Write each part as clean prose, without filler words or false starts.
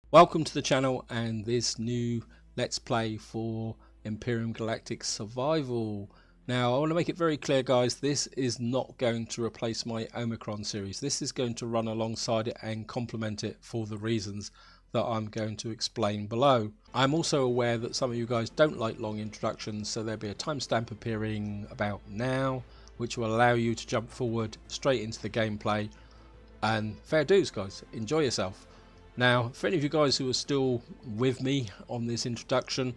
Welcome to the channel and this new Let's Play for Empyrion Galactic Survival. Now I want to make it very clear, guys, this is not going to replace my Omicron series. This is going to run alongside it and complement it for the reasons that I'm going to explain below. I'm also aware that some of you guys don't like long introductions, so there'll be a timestamp appearing about now which will allow you to jump forward straight into the gameplay. And fair dues, guys, enjoy yourself. Now, for any of you guys who are still with me on this introduction,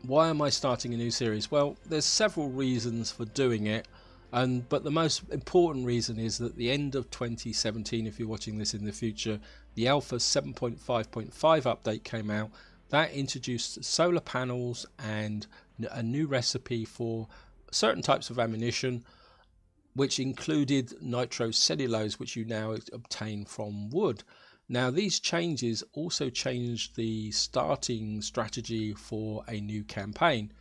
why am I starting a new series? Well, there's several reasons for doing it, but the most important reason is that the end of 2017, if you're watching this in the future, the Alpha 7.5.5 update came out. That introduced solar panels and a new recipe for certain types of ammunition, which included nitrocellulose, which you now obtain from wood. Now, these changes also changed the starting strategy for a new campaign.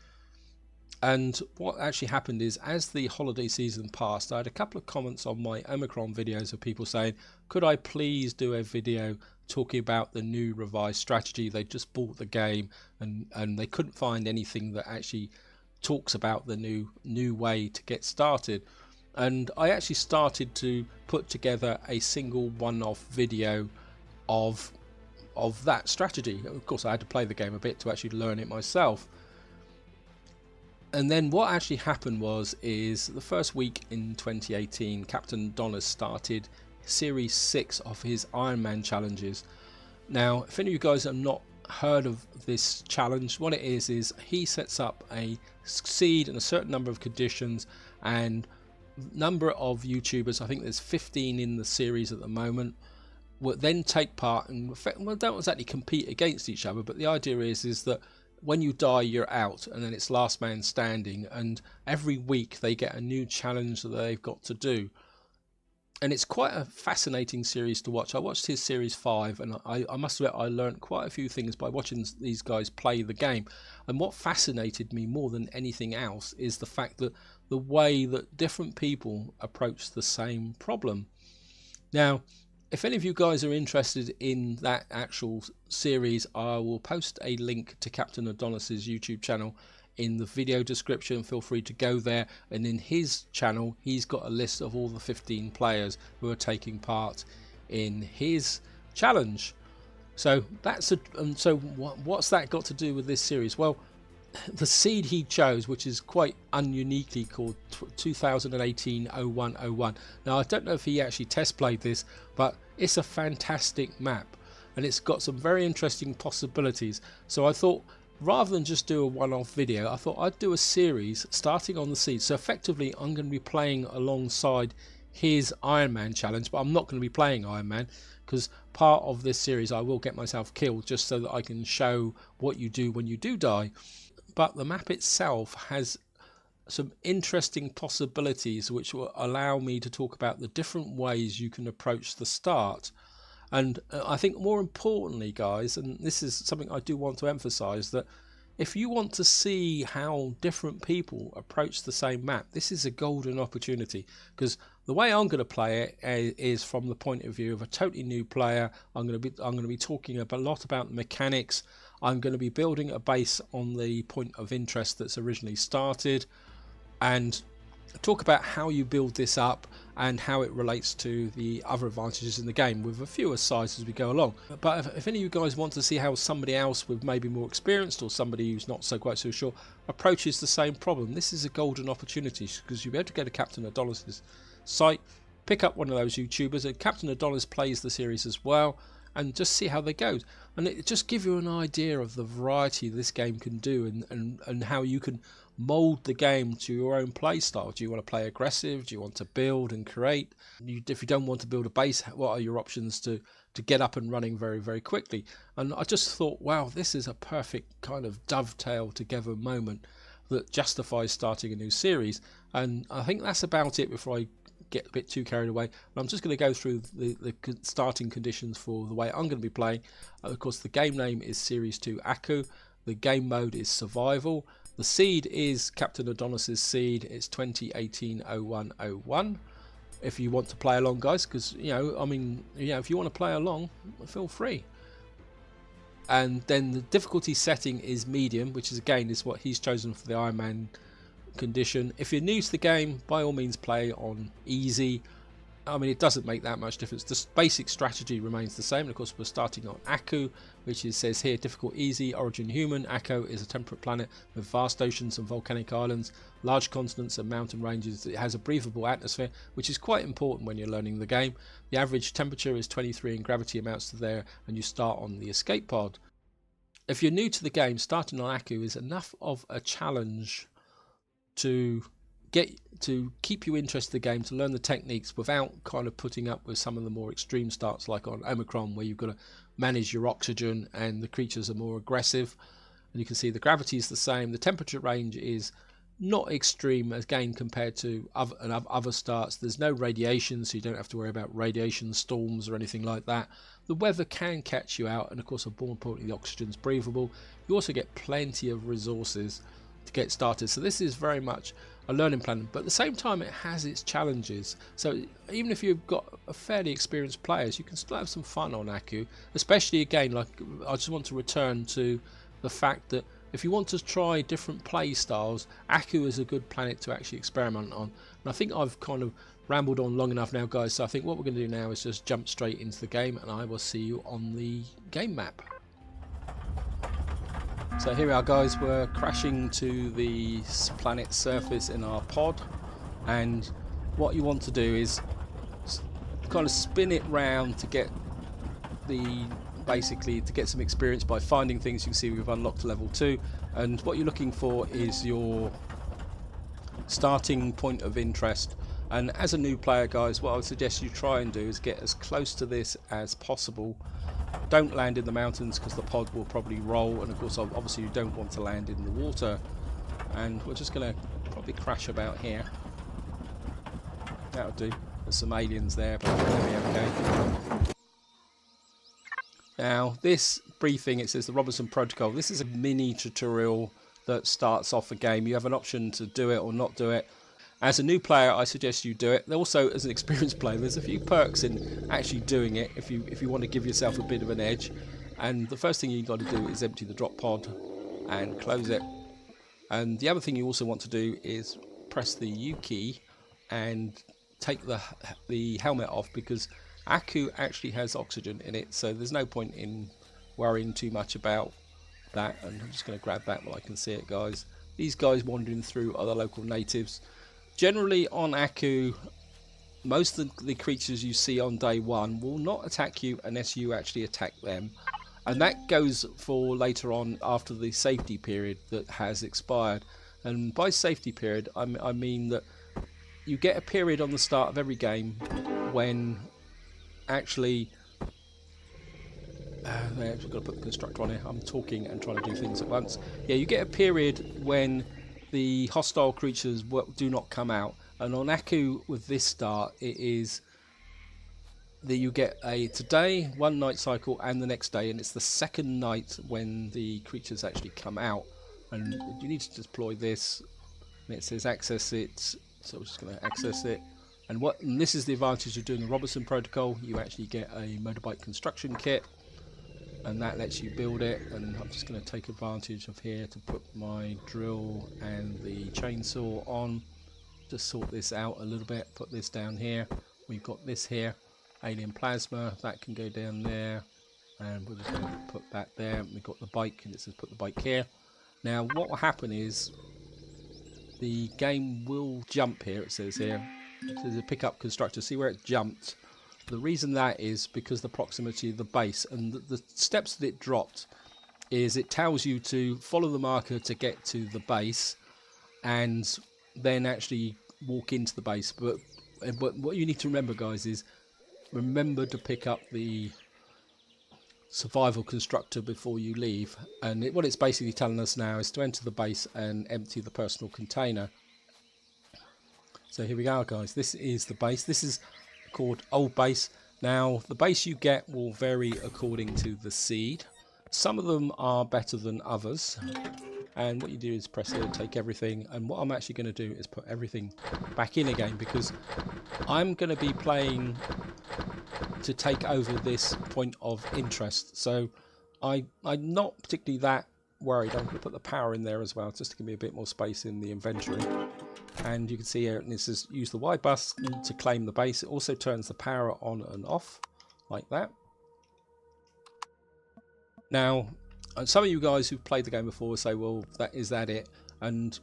And what actually happened is, as the holiday season passed, I had a couple of comments on my Omicron videos of people saying, could I please do a video talking about the new revised strategy? They just bought the game and they couldn't find anything that actually talks about the new way to get started. And I actually started to put together a single one-off video of that strategy. Of course, I had to play the game a bit to actually learn it myself. And then what actually happened is the first week in 2018, Captain Adonis started Series 6 of his Iron Man challenges. Now, if any of you guys have not heard of this challenge, what it is he sets up a seed and a certain number of conditions, and number of YouTubers, I think there's 15 in the series at the moment, will then take part and don't exactly compete against each other, but the idea is that when you die you're out and then it's last man standing, and every week they get a new challenge that they've got to do. And it's quite a fascinating series to watch. I watched his series 5 and I must admit I learned quite a few things by watching these guys play the game. And what fascinated me more than anything else is the fact that the way that different people approach the same problem. Now, if any of you guys are interested in that actual series, I will post a link to Captain Adonis's YouTube channel in the video description. Feel free to go there, and in his channel he's got a list of all the 15 players who are taking part in his challenge. So that's what's that got to do with this series? Well, the seed he chose, which is quite ununiquely called 2018-0101. Now, I don't know if he actually test played this, but it's a fantastic map and it's got some very interesting possibilities. So I thought, rather than just do a one-off video, I thought I'd do a series starting on the seed. So effectively I'm going to be playing alongside his Iron Man challenge, but I'm not going to be playing Iron Man, because part of this series I will get myself killed just so that I can show what you do when you do die. But the map itself has some interesting possibilities which will allow me to talk about the different ways you can approach the start. And I think more importantly, guys, and this is something I do want to emphasize, that if you want to see how different people approach the same map, this is a golden opportunity, because the way I'm going to play it is from the point of view of a totally new player. I'm going to be talking a lot about mechanics. I'm going to be building a base on the point of interest that's originally started, and talk about how you build this up and how it relates to the other advantages in the game, with a few asides as we go along. But if any of you guys want to see how somebody else with maybe more experienced, or somebody who's not quite so sure, approaches the same problem, this is a golden opportunity, because you'll be able to go to Captain Adonis's site, pick up one of those YouTubers, and Captain Adonis plays the series as well, and just see how they go. And it just gives you an idea of the variety this game can do, and how you can mold the game to your own play style. Do you want to play aggressive? Do you want to build and create? If you don't want to build a base, what are your options to get up and running very, very quickly? And I just thought, wow, this is a perfect kind of dovetail together moment that justifies starting a new series. And I think that's about it before I get a bit too carried away. And I'm just going to go through the starting conditions for the way I'm going to be playing. Of course, the game name is Series 2 Akua. The game mode is Survival. The seed is Captain Adonis's seed. It's 2018-0101. If you want to play along, guys, because if you want to play along, feel free. And then the difficulty setting is medium, which is again is what he's chosen for the Iron Man condition. If you're new to the game, by all means play on easy. I mean, it doesn't make that much difference. The basic strategy remains the same. And of course, we're starting on Akua, which says here difficult easy, origin human. Akua is a temperate planet with vast oceans and volcanic islands, large continents and mountain ranges. It has a breathable atmosphere, which is quite important when you're learning the game. The average temperature is 23 and gravity amounts to there, and you start on the escape pod. If you're new to the game, starting on Akua is enough of a challenge to keep you interested in the game, to learn the techniques without kind of putting up with some of the more extreme starts like on Omicron, where you've got to manage your oxygen and the creatures are more aggressive. And you can see the gravity is the same. The temperature range is not extreme again compared to other starts. There's no radiation, so you don't have to worry about radiation storms or anything like that. The weather can catch you out, and of course, more importantly, the oxygen's breathable. You also get plenty of resources to get started. So this is very much a learning plan, but at the same time it has its challenges. So even if you've got a fairly experienced players, you can still have some fun on Akua, especially again, like I just want to return to the fact that if you want to try different play styles, Akua is a good planet to actually experiment on. And I think I've kind of rambled on long enough now, guys, so I think what we're going to do now is just jump straight into the game, and I will see you on the game map. So here we are, guys, we're crashing to the planet's surface in our pod, and what you want to do is kind of spin it round to get basically to get some experience by finding things. You can see we've unlocked level 2, and what you're looking for is your starting point of interest. And as a new player, guys, what I would suggest you try and do is get as close to this as possible. Don't land in the mountains because the pod will probably roll, and of course obviously you don't want to land in the water. And we're just going to probably crash about here. That'll do. There's some aliens there, but they'll be okay. Now this briefing, it says the Robinson Protocol. This is a mini tutorial that starts off a game. You have an option to do it or not do it. As a new player, I suggest you do it. Also, as an experienced player, there's a few perks in actually doing it if you want to give yourself a bit of an edge. And the first thing you've got to do is empty the drop pod and close it. And the other thing you also want to do is press the U key and take the helmet off, because Akua actually has oxygen in it, so there's no point in worrying too much about that. And I'm just going to grab that while I can see it, guys. These guys wandering through are the local natives. Generally on Akua, most of the creatures you see on day 1 will not attack you unless you actually attack them, and that goes for later on after the safety period that has expired. And by safety period I mean that you get a period on the start of every game when actually we've got to put the constructor on here. I'm talking and trying to do things at once. Yeah, you get a period when the hostile creatures do not come out, and on Akua with this start it is that you get a today, 1 night cycle, and the next day, and it's the second night when the creatures actually come out. And you need to deploy this, and it says access it, so we're just going to access it. And this is the advantage of doing the Robinson Protocol. You actually get a motorbike construction kit, and that lets you build it. And I'm just going to take advantage of here to put my drill and the chainsaw on. Just sort this out a little bit. Put this down here. We've got this here, alien plasma, that can go down there, and we're just going to put that there. We've got the bike, and it says put the bike here. Now what will happen is the game will jump here. It says here, it says a pickup constructor. See where it jumped? The reason that is because the proximity of the base, and the steps that it dropped is it tells you to follow the marker to get to the base and then actually walk into the base. But what you need to remember, guys, is remember to pick up the survival constructor before you leave. And what it's basically telling us now is to enter the base and empty the personal container. So here we are, guys. This is the base. This is called Old Base. Now the base you get will vary according to the seed. Some of them are better than others, and what you do is press it, take everything, and what I'm actually going to do is put everything back in again, because I'm going to be playing to take over this point of interest. So I'm not particularly that worried. I'm going to put the power in there as well, just to give me a bit more space in the inventory. And you can see here, this is use the Y button to claim the base. It also turns the power on and off, like that. Now, some of you guys who've played the game before say, well, is that it? And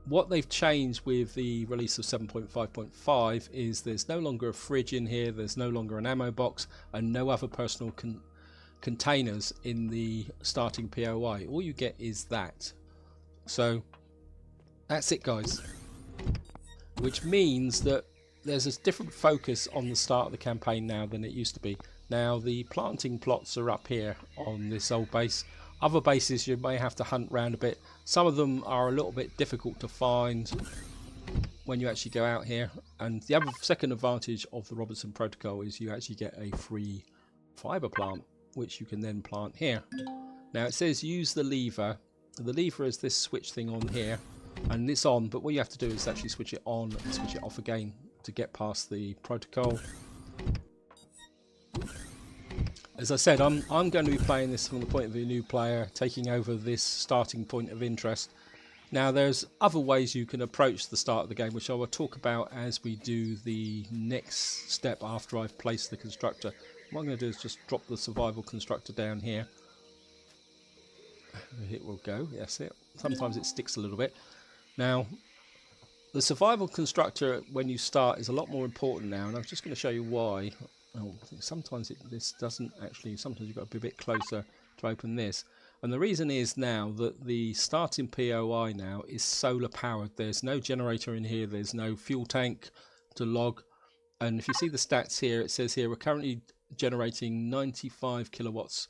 what they've changed with the release of 7.5.5 is there's no longer a fridge in here, there's no longer an ammo box, and no other personal containers in the starting POI. All you get is that. So that's it, guys. Which means that there's a different focus on the start of the campaign now than it used to be. Now the planting plots are up here on this old base. Other bases you may have to hunt around a bit. Some of them are a little bit difficult to find when you actually go out here. And the other second advantage of the Robertson protocol is you actually get a free fiber plant, which you can then plant here. Now it says use the lever. The lever is this switch thing on here, and it's on, but what you have to do is actually switch it on and switch it off again to get past the protocol. As I said, I'm going to be playing this from the point of view of a new player, taking over this starting point of interest. Now there's other ways you can approach the start of the game, which I will talk about as we do the next step after I've placed the constructor. What I'm going to do is just drop the survival constructor down here. It will go, yes, it. Sometimes it sticks a little bit. Now, the survival constructor when you start is a lot more important now, and I'm just going to show you why. Oh, sometimes this doesn't actually, sometimes you've got to be a bit closer to open this. And the reason is now that the starting POI now is solar powered. There's no generator in here, there's no fuel tank to log. And if you see the stats here, it says here we're currently generating 95 kilowatts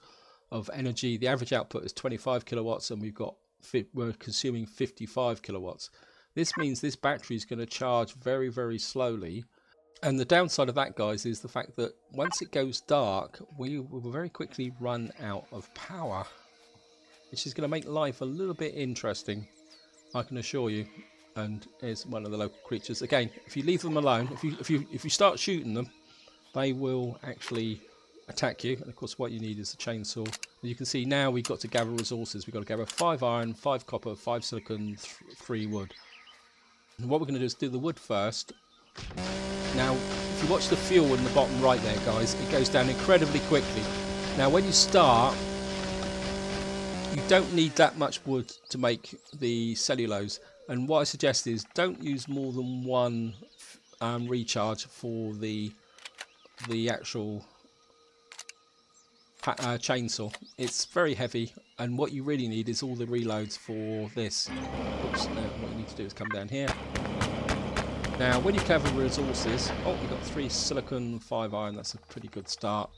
of energy. The average output is 25 kilowatts, and we're consuming 55 kilowatts. This means this battery is going to charge very, very slowly. And the downside of that, guys, is the fact that once it goes dark, we will very quickly run out of power, which is going to make life a little bit interesting, I can assure you. And here's one of the local creatures. Again, if you leave them alone, if you start shooting them, they will actually attack you. And of course, what you need is a chainsaw. And you can see now we've got to gather resources. We've got to gather 5 iron, 5 copper, 5 silicon, 3 wood. And what we're going to do is do the wood first. Now, if you watch the fuel in the bottom right there, guys, it goes down incredibly quickly. Now, when you start, you don't need that much wood to make the cellulose. And what I suggest is don't use more than one recharge for the actual chainsaw. It's very heavy, and what you really need is all the reloads for this. Oops, no, what you need to do is come down here. Now, when you cover resources, oh, we've got 3 silicon, 5 iron. That's a pretty good start.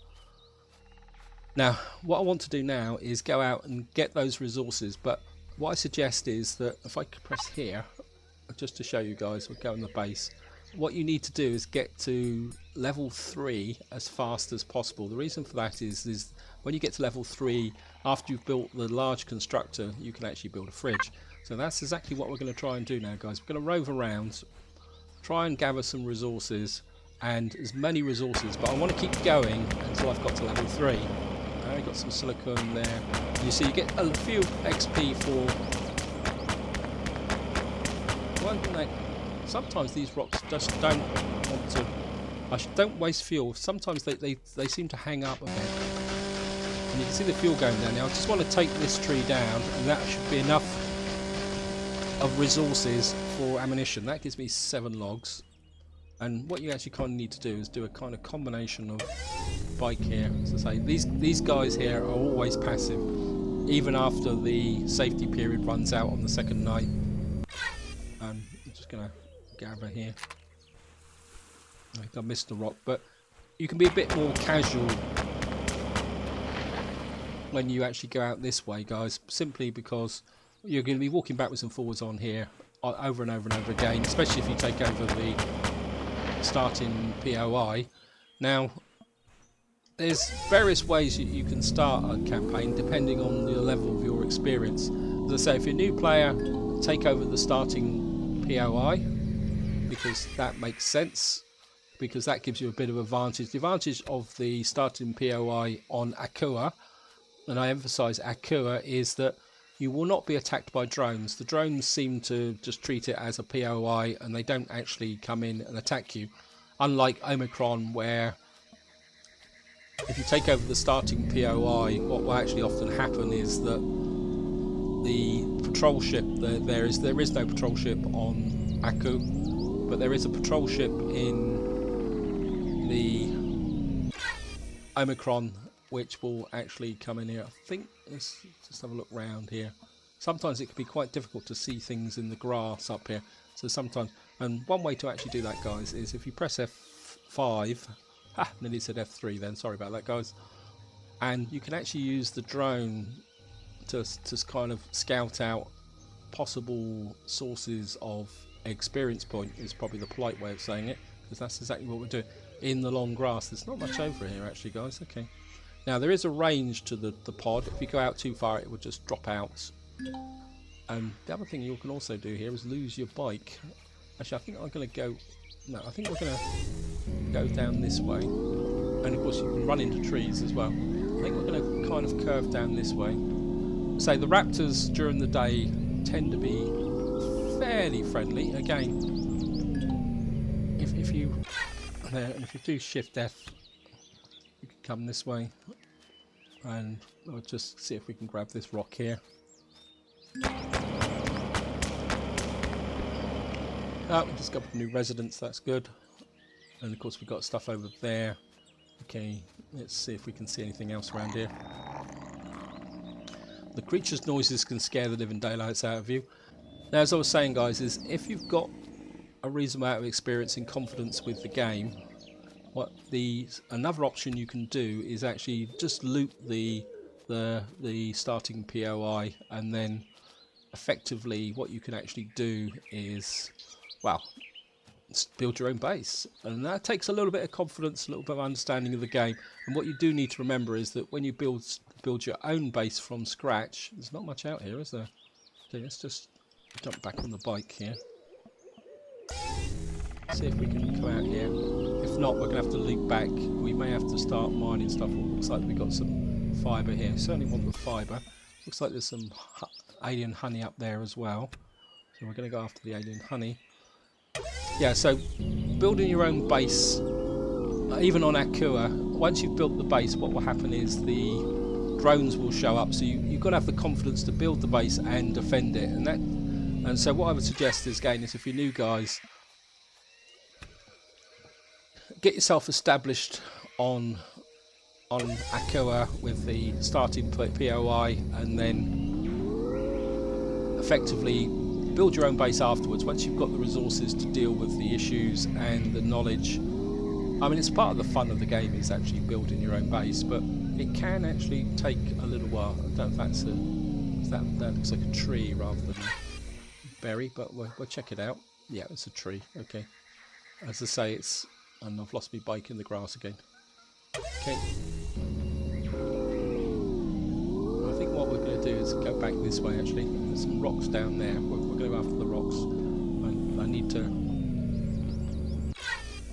Now, what I want to do now is go out and get those resources. But what I suggest is that if I press here, just to show you guys, we'll go on the base. What you need to do is get to level 3 as fast as possible. The reason for that is when you get to level 3, after you've built the large constructor, you can actually build a fridge. So that's exactly what we're going to try and do now, guys. We're going to rove around, try and gather some resources, and as many resources, but I want to keep going until I've got to level 3. I've got some silicon there. You see, you get a few XP for one thing. Sometimes these rocks just don't want to. Don't waste fuel. Sometimes they seem to hang up a bit. And you can see the fuel going down now. I just want to take this tree down, and that should be enough of resources for ammunition. That gives me 7 logs. And what you actually kind of need to do is do a kind of combination of bike here. As I say, these guys here are always passive, even after the safety period runs out on the second night. I'm just going to gather here. I think I missed the rock, but you can be a bit more casual when you actually go out this way, guys, simply because you're going to be walking backwards and forwards on here over and over and over again, especially if you take over the starting POI. Now, there's various ways you can start a campaign depending on the level of your experience. As I say, if you're a new player, take over the starting POI, because that makes sense, because that gives you a bit of advantage. The advantage of the starting POI on Akua, and I emphasize Akua, is that you will not be attacked by drones. The drones seem to just treat it as a POI and they don't actually come in and attack you. Unlike Omicron, where if you take over the starting POI, what will actually often happen is that the patrol ship, there is no patrol ship on Akua, but there is a patrol ship in the Omicron, which will actually come in here. I think, let's just have a look round here. Sometimes it can be quite difficult to see things in the grass up here. So sometimes, and one way to actually do that, guys, is if you press F5, nearly said F3 then, sorry about that, guys. And you can actually use the drone to kind of scout out possible sources of experience point, is probably the polite way of saying it, because that's exactly what we're doing in the long grass. There's not much over here actually, guys. Okay, now there is a range to the pod. If you go out too far it would just drop out. And the other thing you can also do here is lose your bike. Actually, I think I'm going to go, no, I think we're going to go down this way, and of course you can run into trees as well. I think we're going to kind of curve down this way. Say the raptors during the day tend to be fairly friendly. Again, if you do shift F, you can come this way, and I'll just see if we can grab this rock here. Oh, we discovered new residents, that's good. And of course we've got stuff over there. Okay, let's see if we can see anything else around here. The creature's noises can scare the living daylights out of you. Now, as I was saying, guys, is if you've got a reasonable amount of experience and confidence with the game, another option you can do is actually just loot the starting POI, and then effectively what you can actually do is, well, build your own base, and that takes a little bit of confidence, a little bit of understanding of the game. And what you do need to remember is that when you build your own base from scratch, there's not much out here, is there? Okay, let's just jump back on the bike here. See if we can come out here. If not, we're gonna have to loop back. We may have to start mining stuff. It looks like we got some fibre here. Certainly want the fibre. Looks like there's some alien honey up there as well, so we're gonna go after the alien honey. Yeah, so building your own base, even on Akua, once you've built the base, what will happen is the drones will show up. So you've got to have the confidence to build the base and defend it. And so what I would suggest is, again, is if you're new guys, get yourself established on Akua with the starting POI, and then effectively build your own base afterwards once you've got the resources to deal with the issues and the knowledge. I mean, it's part of the fun of the game is actually building your own base, but it can actually take a little while. I don't know if that looks like a tree rather than a berry, but we'll check it out. Yeah, it's a tree. Okay, as I say, and I've lost my bike in the grass again. Okay, I think what we're going to do is go back this way. Actually, there's some rocks down there. We're going to go after the rocks. I need to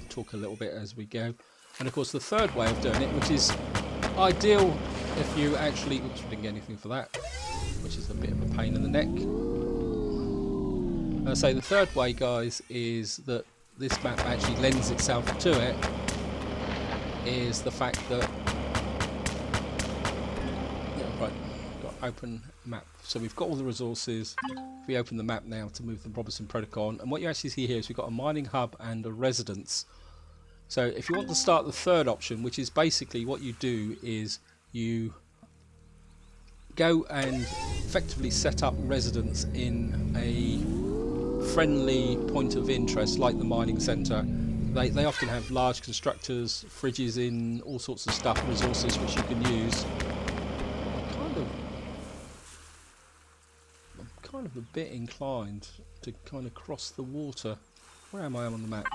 talk a little bit as we go. And of course, the third way of doing it, which is ideal if you actually, oops, we didn't get anything for that, which is a bit of a pain in the neck. I say the third way, guys, is that this map actually lends itself to it, is the fact that, yeah, right, got open map. So we've got all the resources. If we open the map now to move the Robinson Protocol on, and what you actually see here is we've got a mining hub and a residence. So if you want to start the third option, which is basically what you do is you go and effectively set up residence in a friendly point of interest like the mining centre. They often have large constructors, fridges in, all sorts of stuff, resources which you can use. I'm kind of a bit inclined to kind of cross the water. Where am I on the map?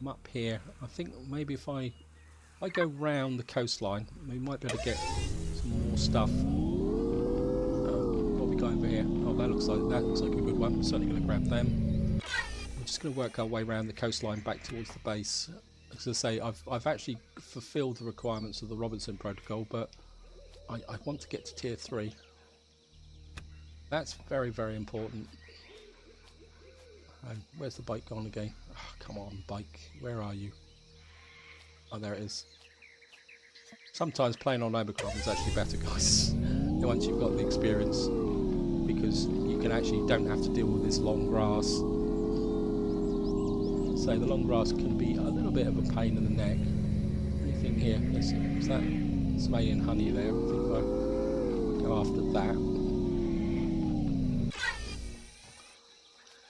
I'm up here. I think maybe if I go round the coastline, we might be able to get some more stuff. What have we got over here? Oh, that looks like a good one. I'm certainly going to grab them. We're just going to work our way around the coastline back towards the base. As I say, I've actually fulfilled the requirements of the Robinson Protocol, but I want to get to tier 3. That's very, very important. And where's the bike gone again? Oh, come on, bike. Where are you? Oh, there it is. Sometimes playing on Omicron is actually better, guys. Once you've got the experience, because you can actually don't have to deal with this long grass. So the long grass can be a little bit of a pain in the neck. Anything here? Is that Smay and honey there? I think I'll go after that.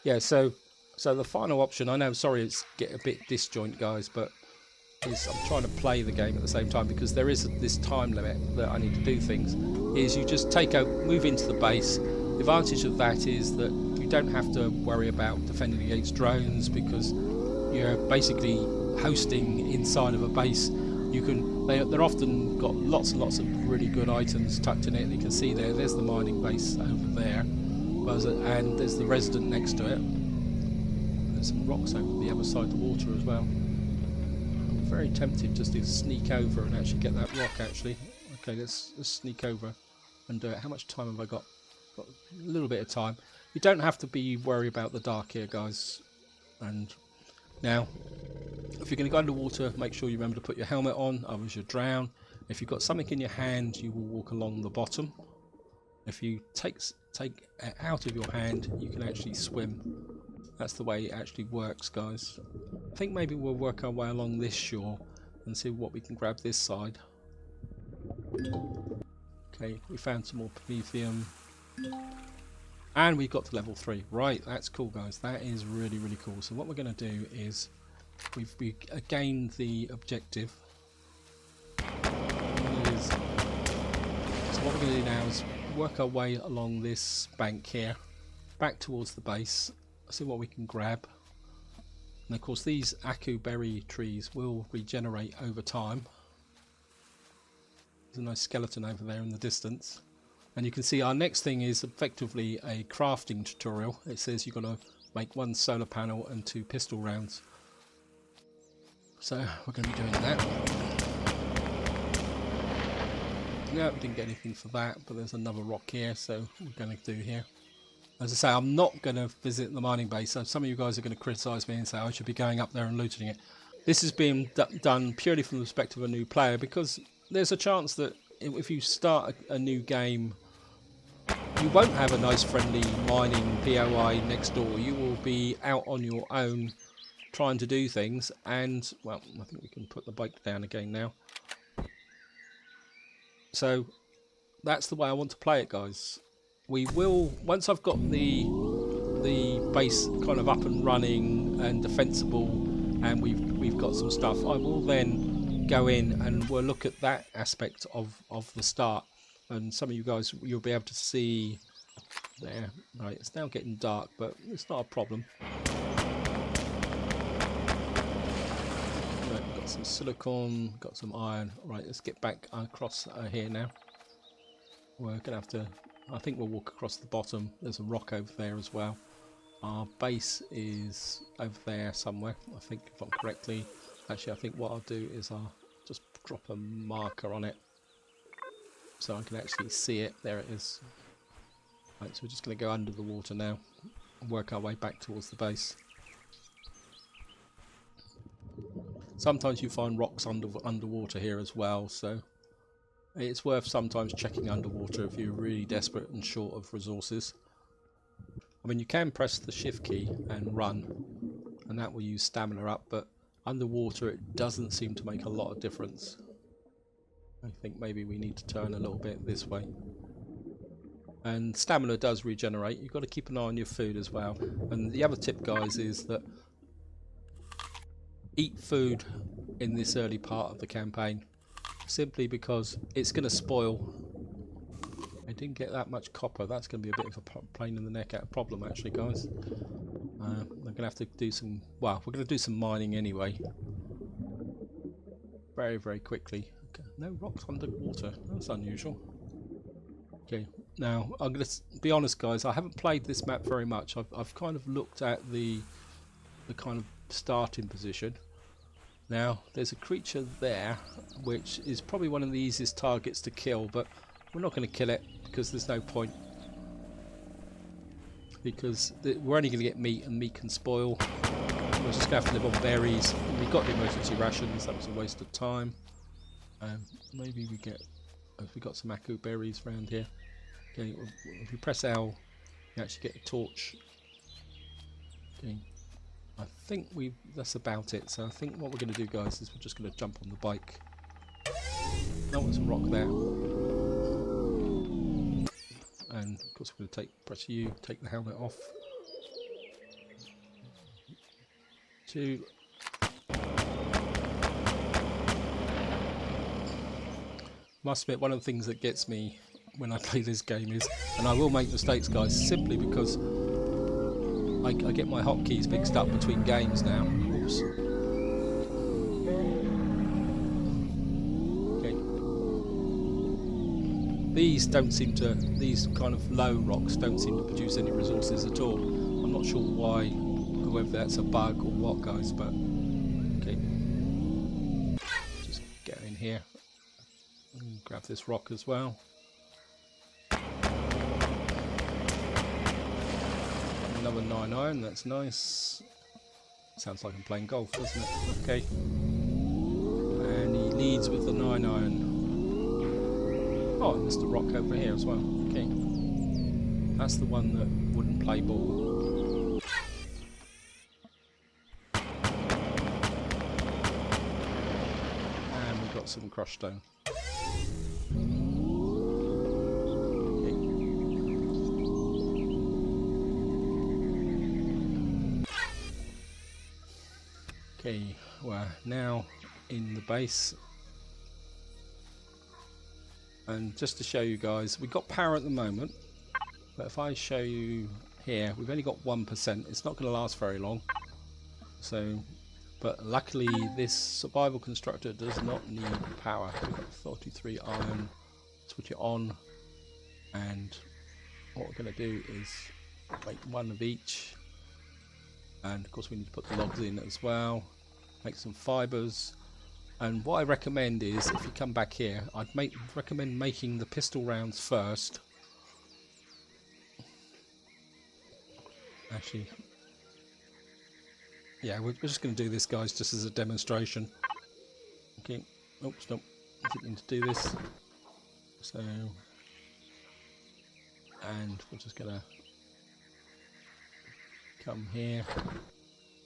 Yeah, so the final option, I know, sorry it's get a bit disjoint, guys, but is I'm trying to play the game at the same time because there is this time limit that I need to do things, is you just move into the base. The advantage of that is that you don't have to worry about defending against drones because you're basically hosting inside of a base. You can, they're often got lots and lots of really good items tucked in it. You can see there's the mining base over there, and there's the resident next to it. There's some rocks over the other side of the water as well. I'm very tempted just to sneak over and actually get that rock actually. Okay, let's sneak over and do it. How much time have I got? Got a little bit of time. You don't have to be worried about the dark here, guys. And now, if you're going to go underwater, make sure you remember to put your helmet on, otherwise you'll drown. If you've got something in your hand, you will walk along the bottom. If you take it out of your hand, you can actually swim. That's the way it actually works, guys. I think maybe we'll work our way along this shore and see what we can grab this side. Okay, we found some more promethium. And we got to level 3. Right, that's cool, guys. That is really, really cool. So what we're going to do is we've gained the objective. So what we're going to do now is work our way along this bank here, back towards the base, see what we can grab. And of course these Akua berry trees will regenerate over time. There's a nice skeleton over there in the distance. And you can see our next thing is effectively a crafting tutorial. It says you've got to make 1 solar panel and 2 pistol rounds. So we're going to be doing that. No, we didn't get anything for that, but there's another rock here, so we're going to do here. As I say, I'm not going to visit the mining base, so some of you guys are going to criticise me and say I should be going up there and looting it. This is being done purely from the perspective of a new player, because there's a chance that if you start a new game, you won't have a nice friendly mining POI next door. You will be out on your own trying to do things, and well, I think we can put the bike down again now. So that's the way I want to play it, guys. We will, once I've got the base kind of up and running and defensible, and we've got some stuff, I will then go in and we'll look at that aspect of the start. And some of you guys, you'll be able to see there. Right, it's now getting dark, but it's not a problem. Right, got some silicon, got some iron. Right, let's get back across here now. We're gonna have to, I think we'll walk across the bottom. There's a rock over there as well. Our base is over there somewhere, I think, if I'm correctly. Actually, I think what I'll do is I'll just drop a marker on it so I can actually see it. There it is. Right, so we're just going to go under the water now and work our way back towards the base. Sometimes you find rocks underwater here as well, so it's worth sometimes checking underwater if you're really desperate and short of resources. I mean, you can press the shift key and run, and that will use stamina up, but underwater it doesn't seem to make a lot of difference. I think maybe we need to turn a little bit this way. And stamina does regenerate. You've got to keep an eye on your food as well. And the other tip, guys, is that eat food in this early part of the campaign, simply because it's going to spoil. I didn't get that much copper. That's going to be a bit of a pain in the neck problem, actually, guys. I'm going to have to do some, well, we're going to do some mining anyway. Very, very quickly. Okay. No rocks underwater. That's unusual. Okay, now I'm going to be honest, guys. I haven't played this map very much. I've kind of looked at the kind of starting position, Now there's a creature there which is probably one of the easiest targets to kill, but we're not going to kill it because there's no point, because we're only going to get meat and meat can spoil. We're just going to have to live on berries. We got the emergency rations, that was a waste of time. Maybe we get, we got some Akua berries around here. Okay, if we press L, you actually get a torch. Okay, I think that's about it. So I think what we're going to do, guys, is we're just going to jump on the bike. Oh, there's a rock there. And of course we're going to press U, take the helmet off. 2. Must admit, one of the things that gets me when I play this game is, and I will make mistakes, guys, simply because I get my hotkeys mixed up between games now. Oops. Okay. These kind of low rocks don't seem to produce any resources at all. I'm not sure why, whether that's a bug or what, guys, but okay. Just get in here and grab this rock as well. Another 9 iron, that's nice. Sounds like I'm playing golf, doesn't it? Okay. And he leads with the 9 iron. Oh, and there's the rock over here as well. Okay. That's the one that wouldn't play ball. And we've got some crushed stone. Okay, we're now in the base, and just to show you guys, we've got power at the moment, but if I show you here, we've only got 1%. It's not going to last very long. So, but luckily this survival constructor does not need power. We've got 33 iron. Switch it on, and what we're going to do is make 1 of each. And of course we need to put the logs in as well, make some fibres. And what I recommend is, if you come back here, I'd recommend making the pistol rounds first. Actually, yeah, we're just going to do this, guys, just as a demonstration. Okay, oops, nope, I didn't mean to do this. So, and we're just going to come here,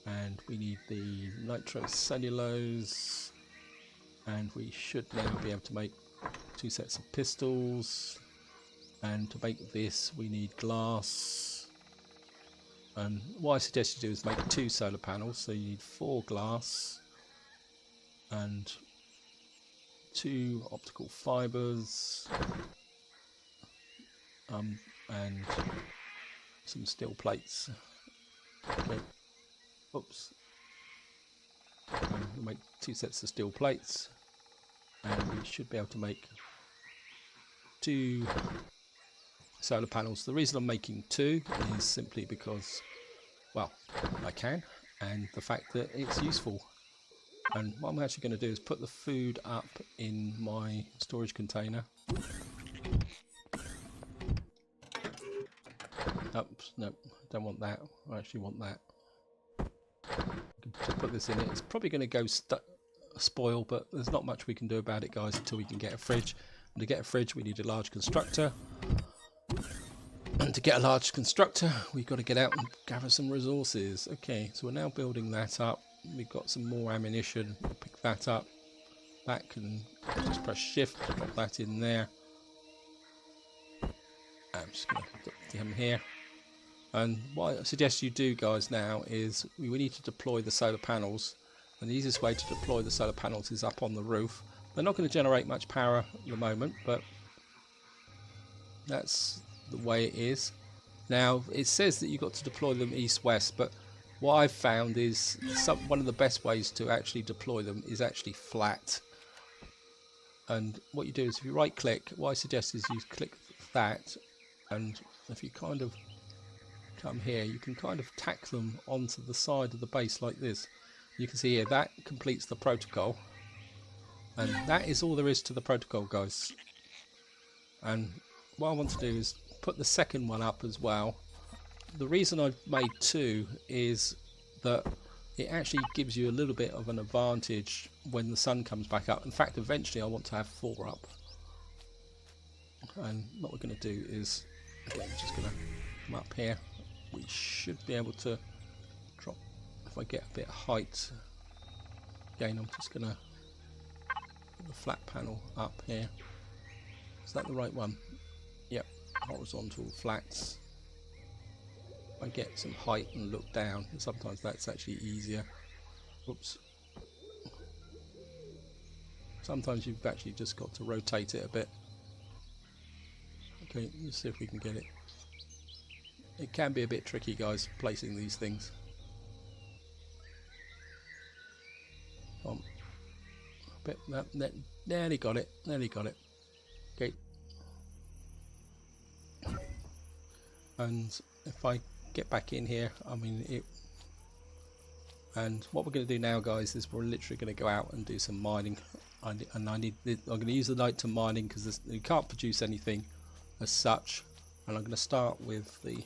and we need the nitrocellulose, and we should now be able to make 2 sets of pistols. And to make this we need glass, and what I suggest you do is make 2 solar panels, so you need 4 glass and 2 optical fibers, and some steel plates. Okay. Oops. We'll make 2 sets of steel plates, and we should be able to make 2 solar panels. The reason I'm making 2 is simply because, well, I can, and the fact that it's useful. And what I'm actually going to do is put the food up in my storage container. Oops, no, don't want that. I actually want that. Just put this in it. It's probably going to go spoil, but there's not much we can do about it, guys, until we can get a fridge. And to get a fridge we need a large constructor, and to get a large constructor we've got to get out and gather some resources. Okay, so we're now building that up. We've got some more ammunition. We'll pick that up. That can just press shift, drop that in there. I'm just going to put them here. And what I suggest you do, guys, now is we need to deploy the solar panels, and the easiest way to deploy the solar panels is up on the roof. They're not going to generate much power at the moment, but that's the way it is. Now it says that you've got to deploy them east-west, but what I've found is one of the best ways to actually deploy them is actually flat. And what you do is, if you right click, what I suggest is you click that, and if you kind of come here, you can kind of tack them onto the side of the base like this. You can see here that completes the protocol, and that is all there is to the protocol, guys. And what I want to do is put the second one up as well. The reason I've made two is that it actually gives you a little bit of an advantage when the sun comes back up. In fact, eventually I want to have 4 up. And what we're going to do is, again, just going to come up here. We should be able to drop, if I get a bit of height. Again, I'm just going to put the flat panel up here. Is that the right one? Yep, horizontal flats. I get some height and look down, and sometimes that's actually easier. Oops. Sometimes you've actually just got to rotate it a bit. Okay, let's see if we can get it. It can be a bit tricky, guys, placing these things. A bit, nearly got it, nearly got it. Okay. And if I get back in here, I mean it. And what we're going to do now, guys, is we're literally going to go out and do some mining. I'm going to use the night to mining because you can't produce anything as such. And I'm going to start with the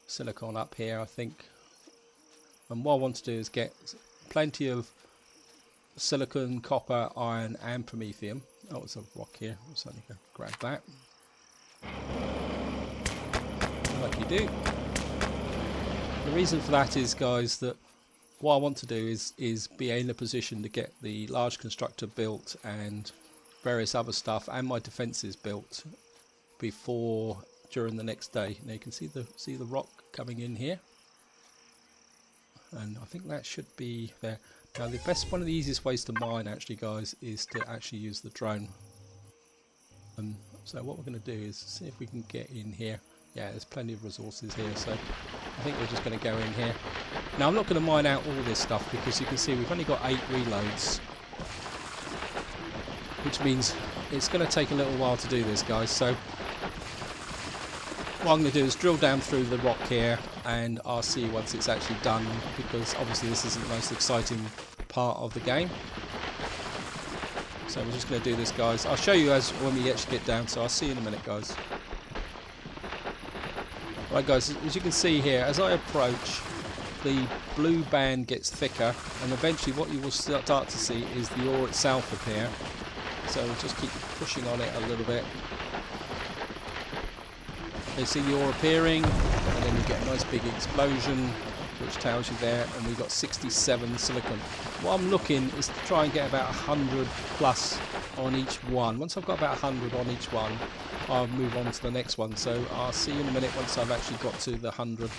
silicon up here, I think. And what I want to do is get plenty of silicon, copper, iron, and promethium. Oh, it's a rock here. I'm certainly going to grab that. Like you do. The reason for that is, guys, that what I want to do is be in a position to get the large constructor built and various other stuff and my defences built during the next day. Now you can see the rock coming in here, and I think that should be there. Now one of the easiest ways to mine, actually, guys, is to actually use the drone. So what we're going to do is see if we can get in here. Yeah, there's plenty of resources here, so I think we're just going to go in here. Now I'm not going to mine out all this stuff because you can see we've only got 8 reloads, which means it's going to take a little while to do this, guys. So what I'm going to do is drill down through the rock here, and I'll see you once it's actually done, because obviously this isn't the most exciting part of the game. So we're just going to do this, guys. I'll show you when we actually get down, so I'll see you in a minute, guys. Right, guys, as you can see here, as I approach, the blue band gets thicker, and eventually what you will start to see is the ore itself appear. So we'll just keep pushing on it a little bit. You see the ore appearing, and then you get a nice big explosion, which tells you there, and we've got 67 silicon. What I'm looking is to try and get about 100 plus on each one. Once I've got about 100 on each one, I'll move on to the next one. So I'll see you in a minute once I've actually got to the 100.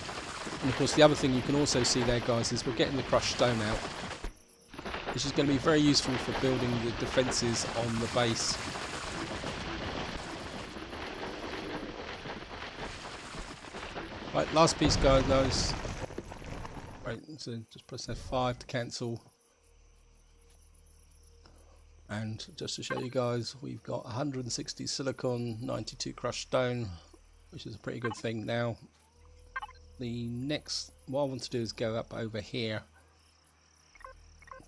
And of course the other thing you can also see there, guys, is we're getting the crushed stone out, which is going to be very useful for building the defences on the base. Right, last piece, guys. Right, so just press F5 to cancel. And just to show you guys, we've got 160 silicon, 92 crushed stone, which is a pretty good thing. Now, what I want to do is go up over here.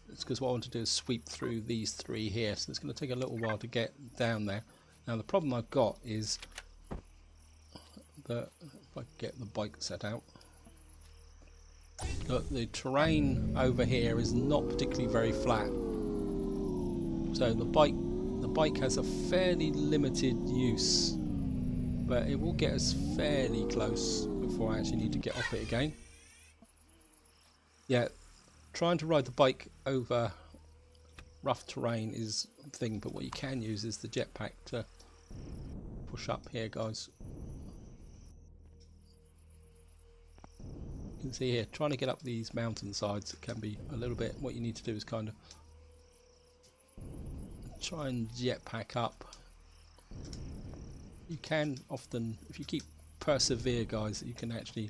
It's because what I want to do is sweep through these 3 here, so it's going to take a little while to get down there. Now the problem I've got is that if I get the bike set out, look, the terrain over here is not particularly very flat. So the bike has a fairly limited use, but it will get us fairly close before I actually need to get off it again. Yeah, trying to ride the bike over rough terrain is a thing, but what you can use is the jetpack to push up here, guys. You can see here, trying to get up these mountain sides can be a little bit, what you need to do is kind of try and jetpack up. You can often, if you keep persevere, guys, you can actually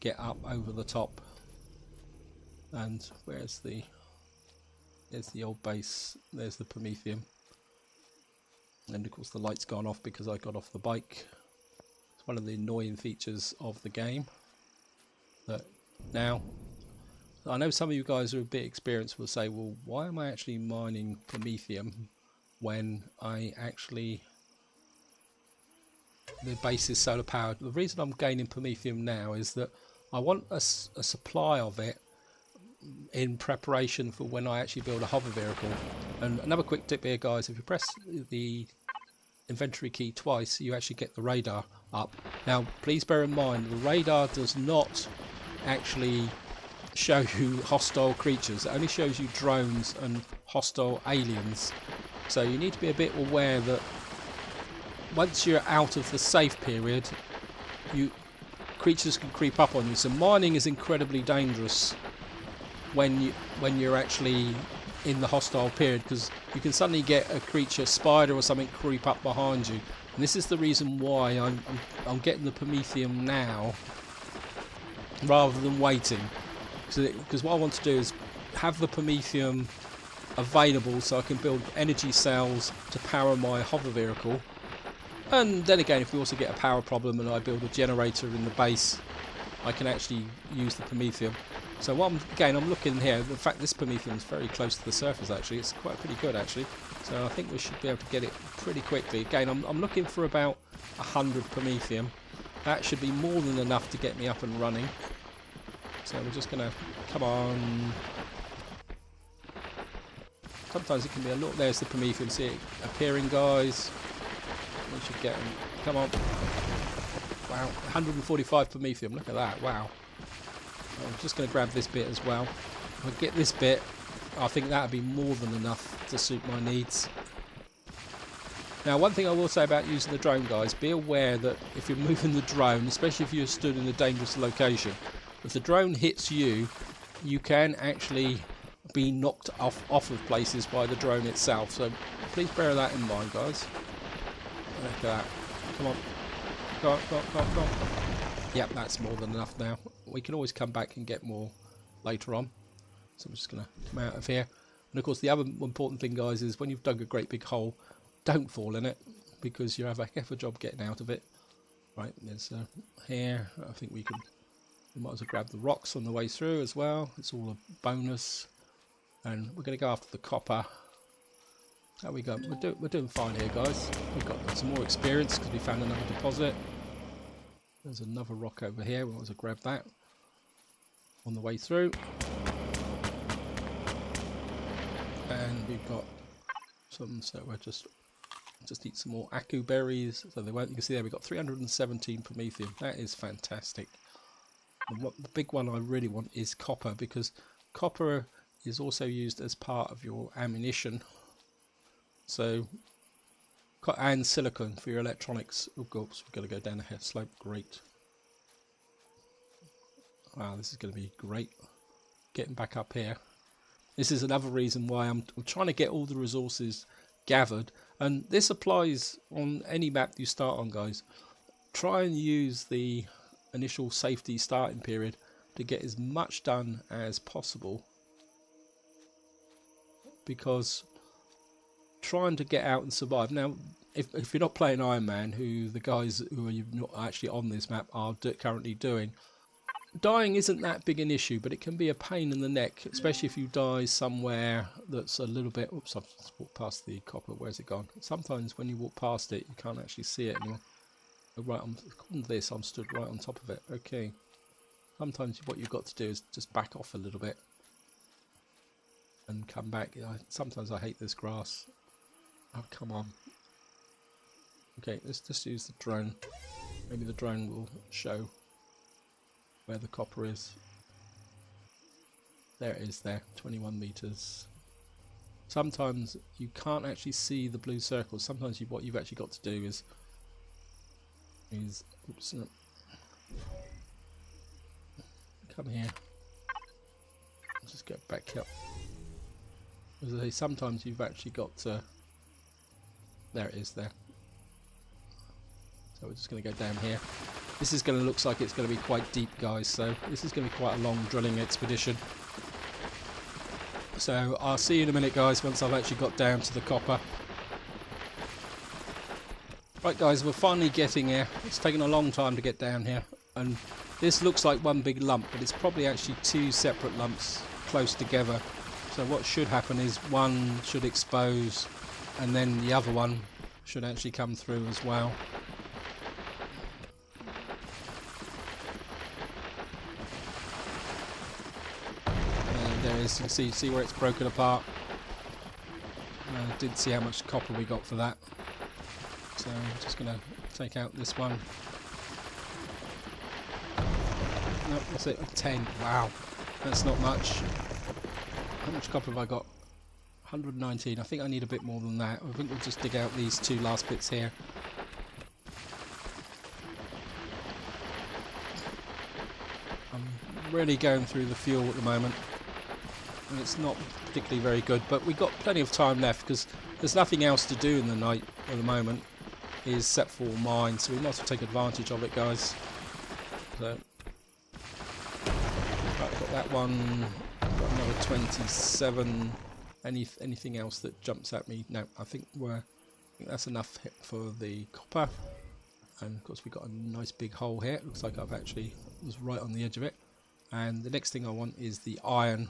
get up over the top. And there's the old base, there's the promethium, and of course the light's gone off because I got off the bike. It's one of the annoying features of the game. But now I know some of you guys who are a bit experienced will say, well, why am I actually mining Promethium when I actually... the base is solar powered? The reason I'm gaining Promethium now is that I want a supply of it in preparation for when I actually build a hover vehicle. And another quick tip here, guys, if you press the inventory key twice, you actually get the radar up. Now please bear in mind, the radar does not actually show you hostile creatures. It only shows you drones and hostile aliens. So you need to be a bit aware that once you're out of the safe period, creatures can creep up on you. So mining is incredibly dangerous when you're actually in the hostile period, because you can suddenly get a creature, spider or something, creep up behind you. And this is the reason why I'm getting the Promethium now rather than waiting, because what I want to do is have the Promethium available so I can build energy cells to power my hover vehicle. And then again, if we also get a power problem and I build a generator in the base, I can actually use the Promethium. So what I'm looking here, in fact this Promethium is very close to the surface actually, it's quite pretty good actually. So I think we should be able to get it pretty quickly. Again, I'm looking for about 100 Promethium. That should be more than enough to get me up and running. So we're just going to, come on. Sometimes it can be a lot, there's the Promethium, see it appearing, guys. We should get them, come on. Wow, 145 Promethium, look at that, wow. I'm just going to grab this bit as well. If I get this bit, I think that would be more than enough to suit my needs. Now one thing I will say about using the drone, guys, be aware that if you're moving the drone, especially if you're stood in a dangerous location, if the drone hits you, you can actually be knocked off of places by the drone itself. So please bear that in mind, guys. Look at that. Come on. Go on, go on, go on, go on. Yep, that's more than enough now. We can always come back and get more later on. So I'm just going to come out of here. And of course the other important thing, guys, is when you've dug a great big hole, don't fall in it, because you have a heck of a job getting out of it. Right, there's here. I think we might as well grab the rocks on the way through as well. It's all a bonus. And we're going to go after the copper. There we go. We're doing fine here, guys. We've got some more experience because we found another deposit. There's another rock over here. We might as well grab that on the way through. And we've got some, so we'll just eat some more Akua berries. So they won't. You can see there we've got 317 Promethium. That is fantastic. And the big one I really want is copper, because copper is also used as part of your ammunition. So, and silicon for your electronics. Oh, oops, we've got to go down a hill slope. Great. Wow, this is going to be great. Getting back up here. This is another reason why I'm trying to get all the resources gathered. And this applies on any map you start on, guys. Try and use the initial safety starting period to get as much done as possible. Because trying to get out and survive. Now, if you're not playing Iron Man, who the guys who are not actually on this map are currently doing, dying isn't that big an issue, but it can be a pain in the neck, especially if you die somewhere that's a little bit... Oops, I've just walked past the copper. Where's it gone? Sometimes when you walk past it, you can't actually see it anymore. Right, according to this, I'm stood right on top of it. Okay. Sometimes what you've got to do is just back off a little bit and come back. Sometimes I hate this grass. Oh, come on. Okay, let's just use the drone. Maybe the drone will show where the copper is. There it is there, 21 meters. Sometimes you can't actually see the blue circles. Sometimes what you've actually got to do is oops, no. Come here. Just get back up. As I say, sometimes you've actually got to... There it is there. So we're just going to go down here. This is going to look like it's going to be quite deep, guys, so this is going to be quite a long drilling expedition. So I'll see you in a minute, guys, once I've actually got down to the copper. Right, guys, we're finally getting here. It's taken a long time to get down here. and this looks like one big lump, but it's probably actually two separate lumps close together. So what should happen is one should expose, and then the other one should actually come through as well. And there it is. You can see where it's broken apart. I didn't see how much copper we got for that, so I'm just going to take out this one. Nope, that's it. 10. Wow, that's not much. How much copper have I got? 119. I think I need a bit more than that. I think we'll just dig out these two last bits here. I'm really going through the fuel at the moment, and it's not particularly very good, but we've got plenty of time left because there's nothing else to do in the night at the moment is set for mine, so we might as well take advantage of it, guys. So I've got that one. Got another 27. Anything else that jumps at me? No, I think that's enough for the copper. And of course we got a nice big hole here. It looks like I've actually was right on the edge of it. And the next thing I want is the iron,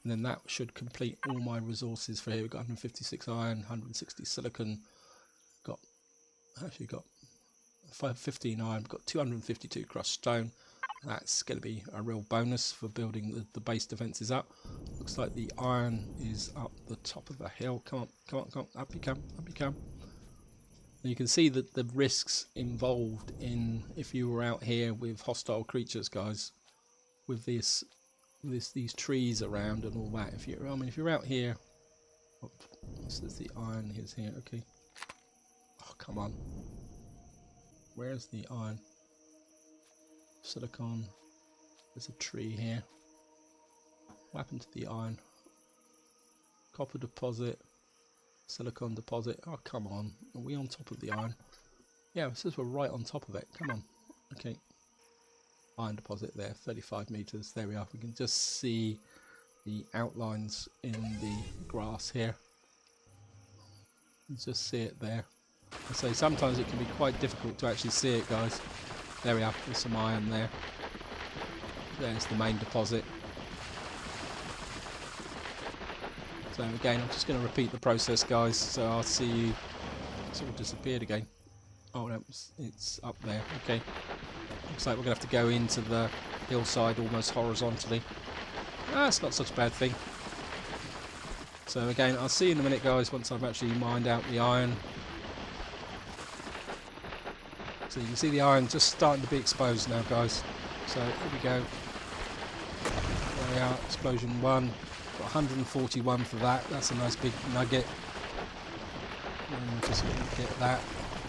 and then that should complete all my resources for here. We've got 156 iron, 160 silicon. Got 15 iron. Got 252 crushed stone. That's going to be a real bonus for building the base defences up. Looks like the iron is up the top of the hill. Come on, come on, come on. Up you come, up you come. And you can see that the risks involved in if you were out here with hostile creatures, guys, with these trees around and all that. If you're out here, this is the iron is here. Okay. Oh, come on. Where's the iron? Silicon. There's a tree here. What happened to the iron? Copper deposit. Silicon deposit. Oh, come on. Are we on top of the iron? Yeah, it says we're right on top of it. Come on. Okay. Iron deposit there. 35 meters. There we are. We can just see the outlines in the grass here. You can just see it there. I say sometimes it can be quite difficult to actually see it, guys. There we are, there's some iron there. There's the main deposit. So again, I'm just going to repeat the process, guys. So I'll see you. It's all disappeared again. Oh no, it's up there. Okay. Looks like we're going to have to go into the hillside almost horizontally. That's not such a bad thing. So again, I'll see you in a minute, guys, once I've actually mined out the iron. So you can see the iron just starting to be exposed now, guys. So here we go. There we are, explosion 1. Got 141 for that. That's a nice big nugget. And we're just going to get that.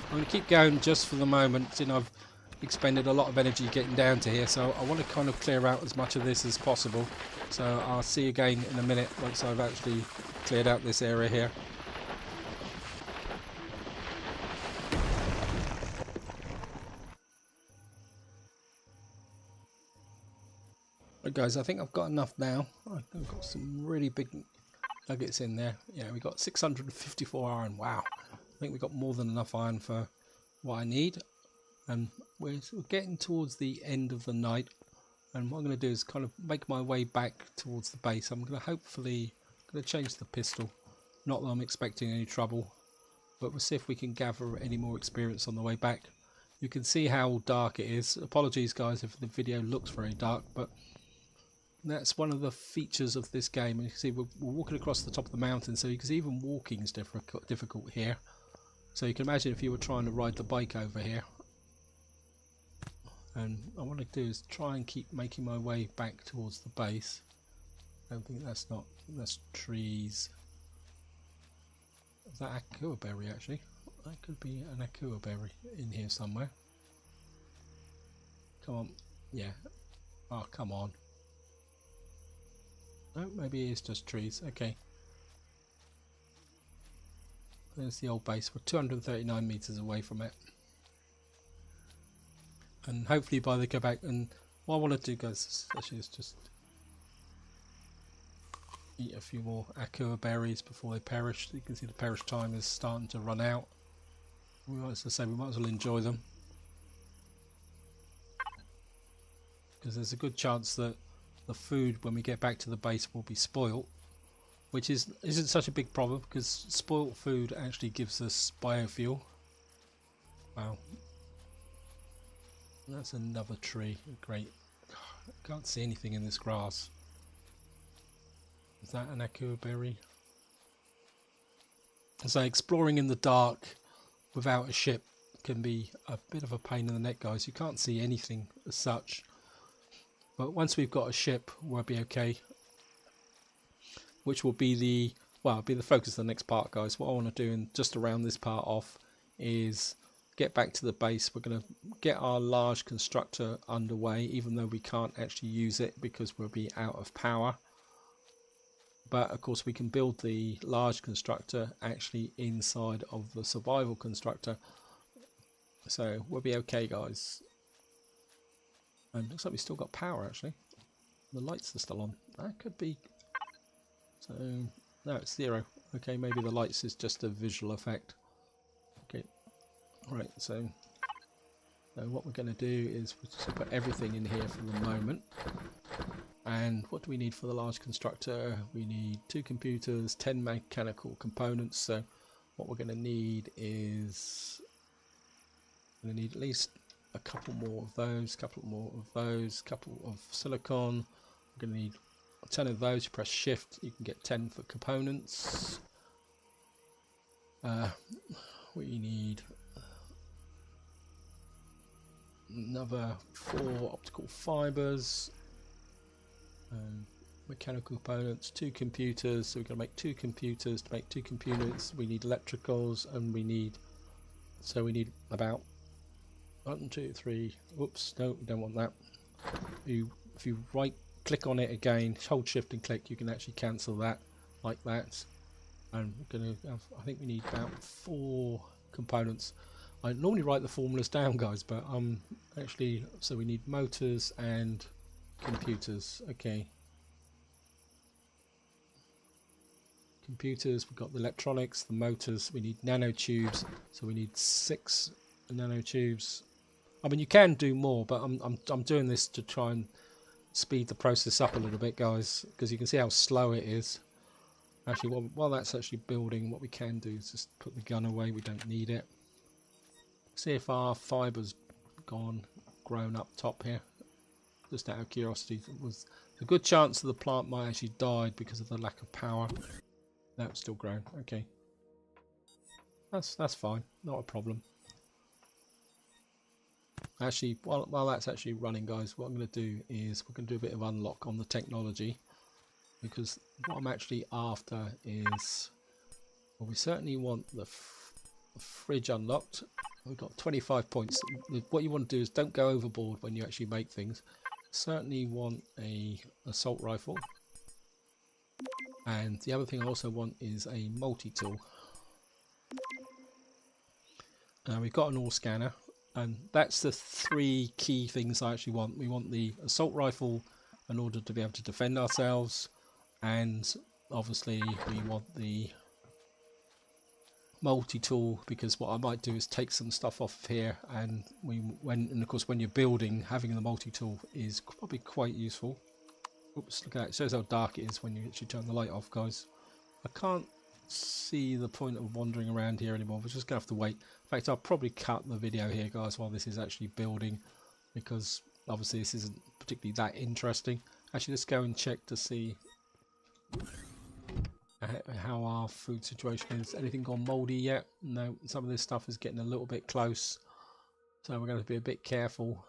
I'm going to keep going just for the moment. You know, I've expended a lot of energy getting down to here, so I want to kind of clear out as much of this as possible. So I'll see you again in a minute once I've actually cleared out this area here. Right, guys, I think I've got enough now. I've got some really big nuggets in there. Yeah, we got 654 iron. Wow, I think we've got more than enough iron for what I need. And we're getting towards the end of the night, and what I'm going to do is kind of make my way back towards the base. I'm going to hopefully change the pistol. Not that I'm expecting any trouble, but we'll see if we can gather any more experience on the way back. You can see how dark it is. Apologies, guys, if the video looks very dark, but that's one of the features of this game. And you can see we're walking across the top of the mountain, so you can see even walking is difficult here. So you can imagine if you were trying to ride the bike over here. And what I want to do is try and keep making my way back towards the base. I don't think that's trees. Is that Akua berry actually? That could be an Akua berry in here somewhere. Come on. Yeah. Oh, come on. Oh, maybe it's just trees. Okay. There's the old base. We're 239 meters away from it. And hopefully by the go back, and what I want to do, guys, actually is just eat a few more Akua berries before they perish. You can see the perish time is starting to run out. We might as well enjoy them. because there's a good chance that the food when we get back to the base will be spoiled, which isn't such a big problem because spoiled food actually gives us biofuel. Wow, that's another tree. Great. I can't see anything in this grass. Is that an Akua berry? So exploring in the dark without a ship can be a bit of a pain in the neck, guys. You can't see anything as such. But once we've got a ship, we'll be okay. Which will be the, well, be the focus of the next part, guys. What I want to do in just around this part off is get back to the base. We're going to get our large constructor underway, even though we can't actually use it because we'll be out of power. But of course we can build the large constructor actually inside of the survival constructor. So we'll be okay, guys. And looks like we've still got power actually. The lights are still on. That could be. So no, it's 0. Okay, maybe the lights is just a visual effect. Okay, right. So what we're going to do is we'll just put everything in here for the moment. And what do we need for the large constructor? We need 2 computers, 10 mechanical components. So what we're going to need is at least a couple more of those, couple more of those, couple of silicon. We're going to need 10 of those. You press shift, you can get 10 for components. We need another 4 optical fibers. Mechanical components, 2 computers, so we're going to make 2 computers. To make 2 computers we need electricals, and we need about 1, 2, 3. Oops, no, we don't want that. If you right click on it again, hold shift and click, you can actually cancel that like that. And we're going to have, I think we need about 4 components. I normally write the formulas down, guys, but actually, so we need motors and computers. Okay, computers, we've got the electronics, the motors, we need nanotubes, so we need 6 nanotubes. I mean, you can do more, but I'm doing this to try and speed the process up a little bit, guys, because you can see how slow it is. Actually, while that's actually building, what we can do is just put the gun away. We don't need it. See if our fiber's grown up top here. Just out of curiosity, it was a good chance that the plant might actually died because of the lack of power. No, it's still growing. Okay, that's fine, not a problem. Actually, while that's actually running, guys, what I'm going to do is we're going to do a bit of unlock on the technology, because what I'm actually after is, well, we certainly want the fridge unlocked. We've got 25 points. What you want to do is don't go overboard when you actually make things. Certainly want a assault rifle, and the other thing I also want is a multi-tool. We've got an ore scanner, and that's the 3 key things I actually want. We want the assault rifle in order to be able to defend ourselves, and obviously we want the multi-tool, because what I might do is take some stuff off here, and of course when you're building, having the multi-tool is probably quite useful. Oops, look at that, it shows how dark it is when you actually turn the light off, guys. I can't see the point of wandering around here anymore. We're just gonna have to wait. In fact, I'll probably cut the video here, guys, while this is actually building, because obviously this isn't particularly that interesting. Actually, let's go and check to see how our food situation is. Anything gone mouldy yet? No, some of this stuff is getting a little bit close, so we're going to be a bit careful.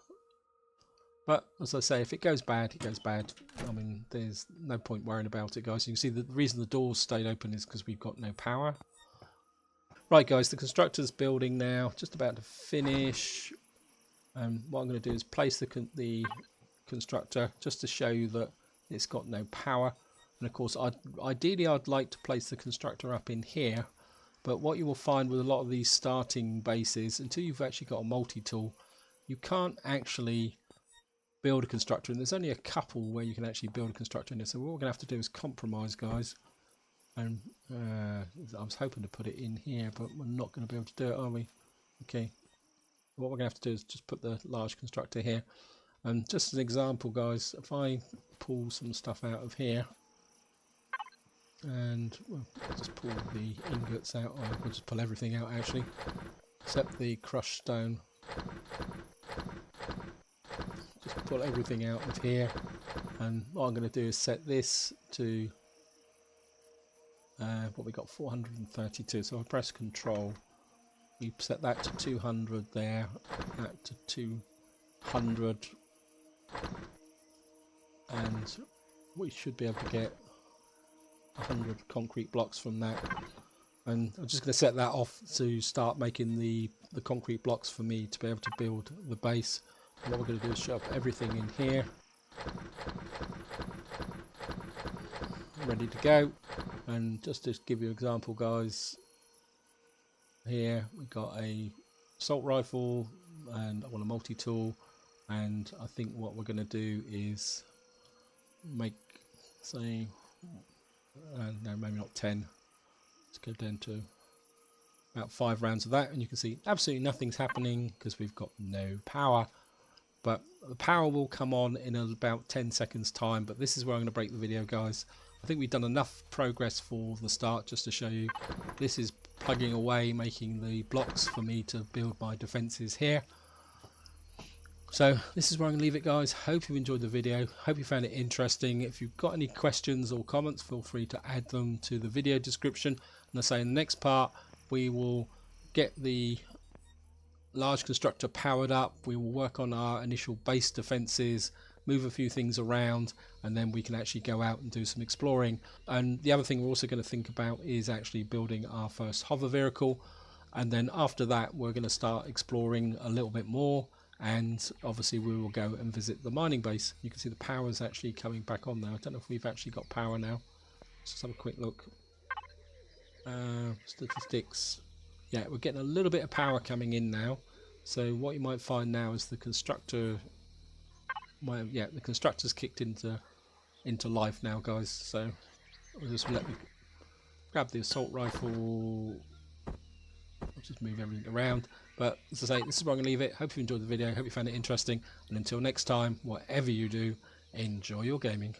But as I say, if it goes bad, it goes bad. I mean, there's no point worrying about it, guys. You can see the reason the doors stayed open is because we've got no power. Right, guys, the constructor's building now, just about to finish. What I'm going to do is place the constructor just to show you that it's got no power. And of course, ideally I'd like to place the constructor up in here, but what you will find with a lot of these starting bases, until you've actually got a multi-tool, you can't actually build a constructor, and there's only a couple where you can actually build a constructor in there. So what we're going to have to do is compromise, guys. And I was hoping to put it in here, but we're not going to be able to do it, are we? Okay. What we're going to have to do is just put the large constructor here. And just as an example, guys, if I pull some stuff out of here, and well, just pull the ingots out, or we'll just pull everything out actually, except the crushed stone. Just pull everything out of here, and what I'm going to do is set this to what we got, 432. So I press Control. We set that to 200 there, that to 200, and we should be able to get 100 concrete blocks from that. And I'm just going to set that off to start making the concrete blocks for me to be able to build the base. And what we're going to do is shove everything in here, ready to go. And just to give you an example, guys, here we got a assault rifle, and I want a multi-tool, and I think what we're going to do is make, say, no, maybe not 10. Let's go down to about 5 rounds of that, and you can see absolutely nothing's happening because we've got no power. But the power will come on in about 10 seconds time. But this is where I'm going to break the video, guys. I think we've done enough progress for the start just to show you. This is plugging away, making the blocks for me to build my defences here. So this is where I'm going to leave it, guys. Hope you enjoyed the video. Hope you found it interesting. If you've got any questions or comments, feel free to add them to the video description. And I say in the next part, we will get the large constructor powered up. We will work on our initial base defences, move a few things around, and then we can actually go out and do some exploring. And the other thing we're also going to think about is actually building our first hover vehicle. And then after that, we're going to start exploring a little bit more. And obviously we will go and visit the mining base. You can see the power is actually coming back on now. I don't know if we've actually got power now. Let's just have a quick look. Statistics. Yeah, we're getting a little bit of power coming in now. So what you might find now is the constructor, the constructor's kicked into life now, guys. So I'll just let me grab the assault rifle. I'll just move everything around. But as I say, this is where I'm going to leave it. Hope you enjoyed the video. Hope you found it interesting. And until next time, whatever you do, enjoy your gaming.